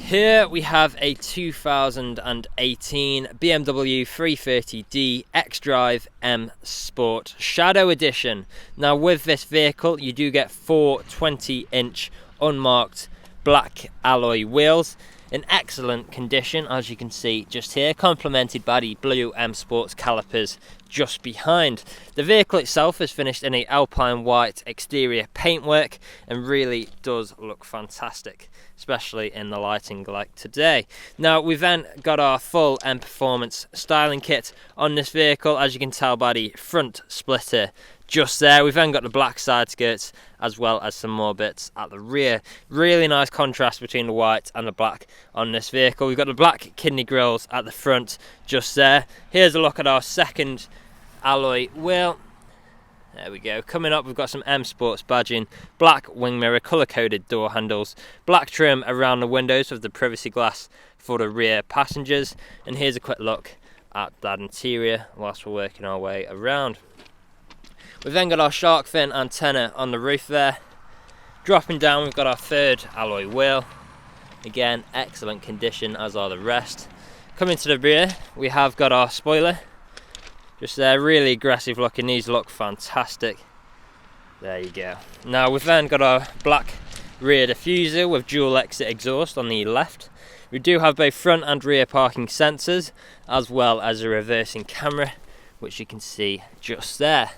Here we have a 2018 BMW 330d XDRIVE M Sport Shadow Edition. Now with this vehicle you do get 4 20-inch unmarked black alloy wheels in excellent condition, as you can see just here, complemented by the blue M Sports calipers just behind. The vehicle itself is finished in a alpine white exterior paintwork and really does look fantastic, especially in the lighting like today. Now we've then got our full M Performance styling kit on this vehicle, as you can tell by the front splitter just there. We've then got the black side skirts as well as some more bits at the rear. Really nice contrast between the white and the black on this vehicle. We've got the black kidney grills at the front just there. Here's a look at our second alloy wheel. There we go. Coming up, we've got some M Sports badging, black wing mirror, colour-coded door handles, black trim around the windows with the privacy glass for the rear passengers. And here's a quick look at that interior whilst we're working our way around. We've then got our shark fin antenna on the roof there. Dropping down, we've got our third alloy wheel. Again, excellent condition, as are the rest. Coming to the rear, we have got our spoiler. Just there, really aggressive looking. These look fantastic. There you go. Now we've then got our black rear diffuser with dual exit exhaust on the left. We do have both front and rear parking sensors, as well as a reversing camera, which you can see just there.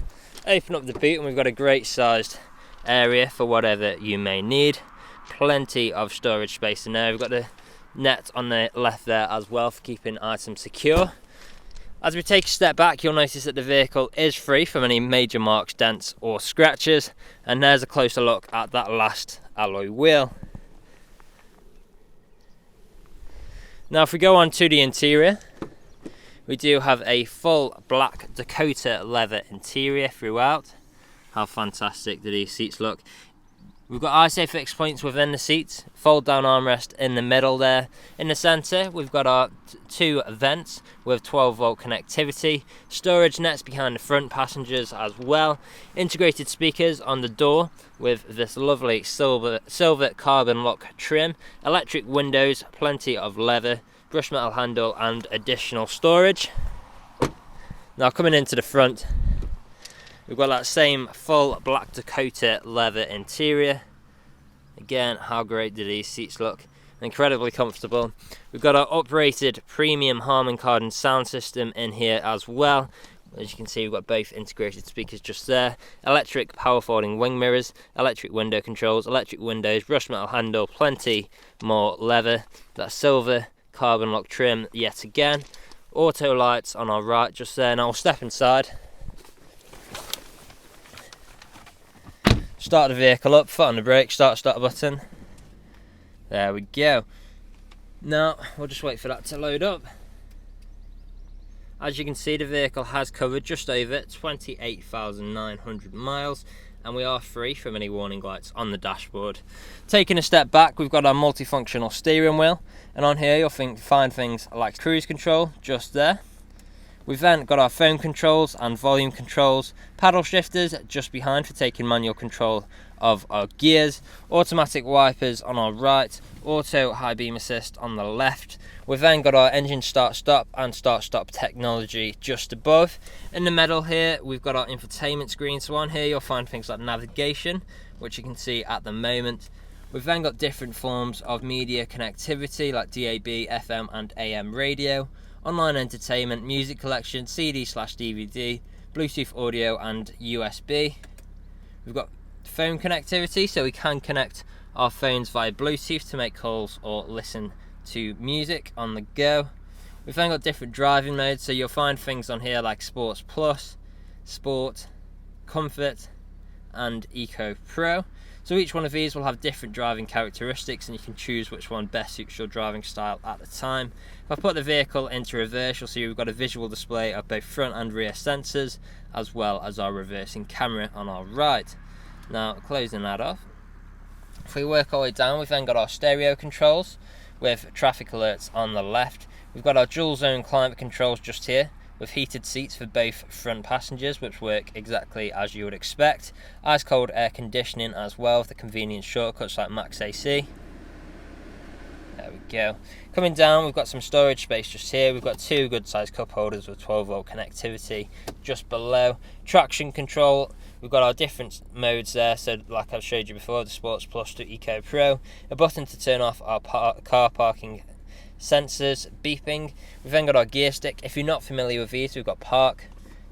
Open up the boot and we've got a great sized area for whatever you may need. Plenty of storage space in there. We've got the net on the left there as well for keeping items secure. As we take a step back, you'll notice that the vehicle is free from any major marks, dents or scratches. And there's a closer look at that last alloy wheel. Now if we go on to the interior, we do have a full black Dakota leather interior throughout. How fantastic do these seats look? We've got ISO fixed points within the seats, fold down armrest in the middle there. In the centre we've got our 2 vents with 12 volt connectivity, storage nets behind the front passengers as well, integrated speakers on the door with this lovely silver carbon lock trim, electric windows, plenty of leather, brush metal handle and additional storage. Now coming into the front, we've got that same full black Dakota leather interior. Again, how great do these seats look? Incredibly comfortable. We've got our uprated premium Harman Kardon sound system in here as well. As you can see, we've got both integrated speakers just there. Electric power folding wing mirrors, electric window controls, electric windows, brush metal handle, plenty more leather. That silver carbon lock trim yet again. Auto lights on our right just there. Now we'll step inside. Start the vehicle up, foot on the brake, start button. There we go. Now we'll just wait for that to load up. As you can see, the vehicle has covered just over 28,900 miles and we are free from any warning lights on the dashboard. Taking a step back, we've got our multifunctional steering wheel, and on here you'll find things like cruise control just there. We've then got our phone controls and volume controls, paddle shifters just behind for taking manual control of our gears, automatic wipers on our right, auto high beam assist on the left. We've then got our engine start stop and start stop technology just above. In the middle here we've got our infotainment screen, so on here you'll find things like navigation, which you can see at the moment. We've then got different forms of media connectivity like DAB, FM and AM radio, online entertainment, music collection, CD/DVD, Bluetooth audio and USB. We've got phone connectivity, so we can connect our phones via Bluetooth to make calls or listen to music on the go. We've then got different driving modes, so you'll find things on here like Sports Plus, Sport, Comfort and Eco Pro. So each one of these will have different driving characteristics and you can choose which one best suits your driving style at the time. If I put the vehicle into reverse, you'll see we've got a visual display of both front and rear sensors, as well as our reversing camera on our right. Now closing that off, if we work our way down, we've then got our stereo controls with traffic alerts on the left. We've got our dual zone climate controls just here with heated seats for both front passengers, which work exactly as you would expect. Ice cold air conditioning as well, with the convenient shortcuts like max AC. There we go. Coming down, we've got some storage space just here. We've got two good sized cup holders with 12-volt connectivity just below. Traction control, we've got our different modes there. So like I've showed you before, the Sports Plus to Eco Pro. A button to turn off our car parking sensors beeping. We've then got our gear stick. If you're not familiar with these, we've got park,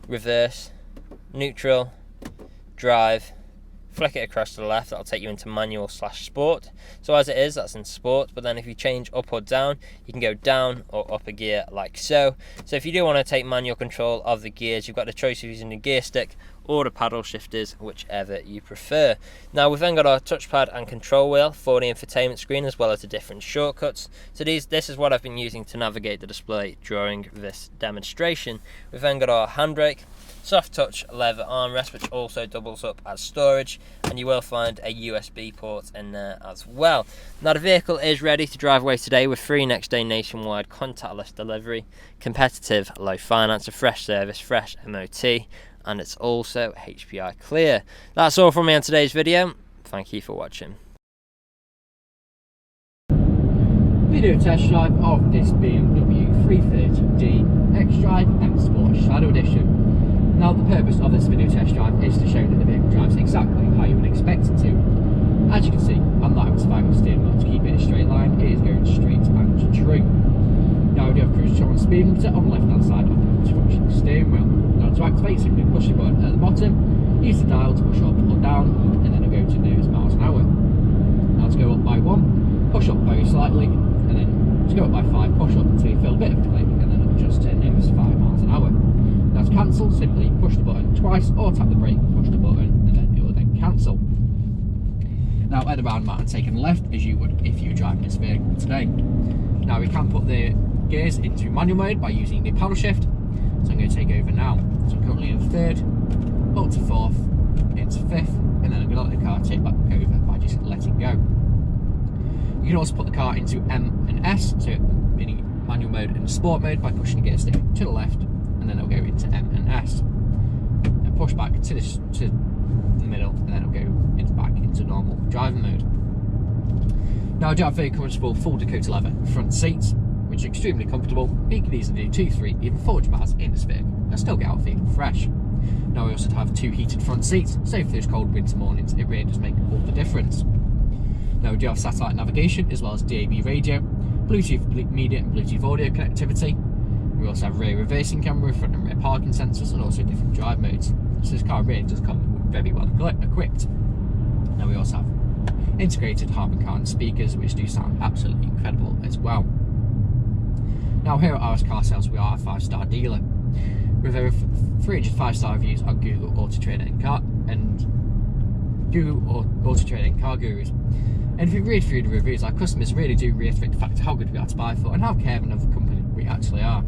reverse, neutral, drive. Flick it across to the left, that'll take you into manual / sport. So as it is, that's in sport, but then if you change up or down, you can go down or up a gear like so. So if you do want to take manual control of the gears, you've got the choice of using the gear stick or the paddle shifters, whichever you prefer. Now we've then got our touchpad and control wheel for the infotainment screen, as well as the different shortcuts. So this is what I've been using to navigate the display during this demonstration. We've then got our handbrake, soft touch leather armrest, which also doubles up as storage, and you will find a USB port in there as well. Now the vehicle is ready to drive away today with free next day nationwide contactless delivery, competitive low finance, a fresh service, fresh MOT, and it's also HPI clear. That's all from me on today's video. Thank you for watching. Video test drive of this BMW 330d XDRIVE M Sport Shadow Edition. Now the purpose of this video test drive is to show that the vehicle drives exactly how you would expect it to. As you can see, I'm not able to find the steering wheel to keep it in a straight line, it is going straight and true. Now we do have cruise control and speed limiter on the left hand side of the multifunction steering wheel. Now to activate, simply push the button at the bottom, use the dial to push up or down, and then it'll go to nearest miles an hour. Now to go up by 1, push up very slightly, and then to go up by 5, push up until you feel a bit of a click, and then it'll just turn nearest 5 miles an hour. Now to cancel, simply push the button twice or tap the brake, push the button, and then it will then cancel. Now at the roundabout and taking left as you would if you were driving this vehicle today. Now we can put the gears into manual mode by using the paddle shift. So I'm going to take over now. So I'm currently in 3rd, up to 4th, into 5th, and then I'm going to let the car take back over by just letting go. You can also put the car into M and S, so meaning manual mode and sport mode, by pushing the gear stick to the left, and then it'll go into M and S. And push back to the middle, and then it'll go back into normal driving mode. Now I do have very comfortable full Dakota leather front seats, which are extremely comfortable. You can easily do 2, 3, even 400 miles in this vehicle and still get out feeling fresh. Now we also have 2 heated front seats, so for those cold winter mornings it really does make all the difference. Now we do have satellite navigation as well as DAB radio, Bluetooth media and Bluetooth audio connectivity. We also have rear reversing camera, front and rear parking sensors, and also different drive modes. So this car really does come very well equipped. Now we also have integrated Harman Kardon speakers, which do sound absolutely incredible as well. Now here at RS Car Sales, we are a 5-star dealer with over 300 5-star reviews on Google, Autotrader and Car Gurus. And if you read through the reviews, our customers really do reiterate the fact of how good we are to buy for and how caring of the company we actually are.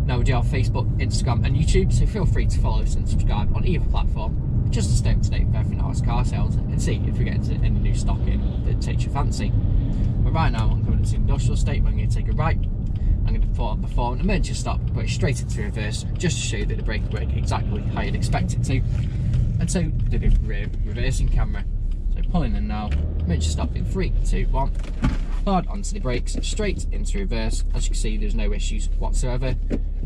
Now we do have Facebook, Instagram and YouTube, so feel free to follow us and subscribe on either platform just to stay up to date with everything RS Car Sales and see if we get into any new stock in that takes your fancy. But right now I'm coming to the industrial estate where I'm going to take a right. I'm going to put on before an emergency stop, put it straight into reverse just to show you that the brake will work exactly how you'd expect it to. And so the rear reversing camera. So pulling in now, emergency stop in 3, 2, 1. Hard onto the brakes, straight into reverse. As you can see, there's no issues whatsoever.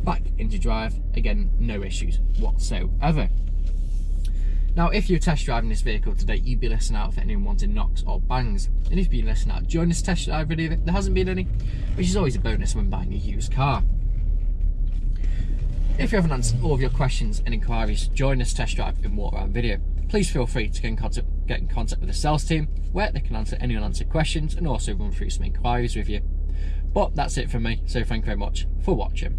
Back into drive, again, no issues whatsoever. Now, if you're test driving this vehicle today, you'd be listening out for anyone wanting knocks or bangs. And if you've been listening out during this test drive video, there hasn't been any, which is always a bonus when buying a used car. If you haven't answered all of your questions and inquiries during this test drive and walk around video, please feel free to get in contact with the sales team, where they can answer any unanswered questions and also run through some inquiries with you. But that's it from me, so thank you very much for watching.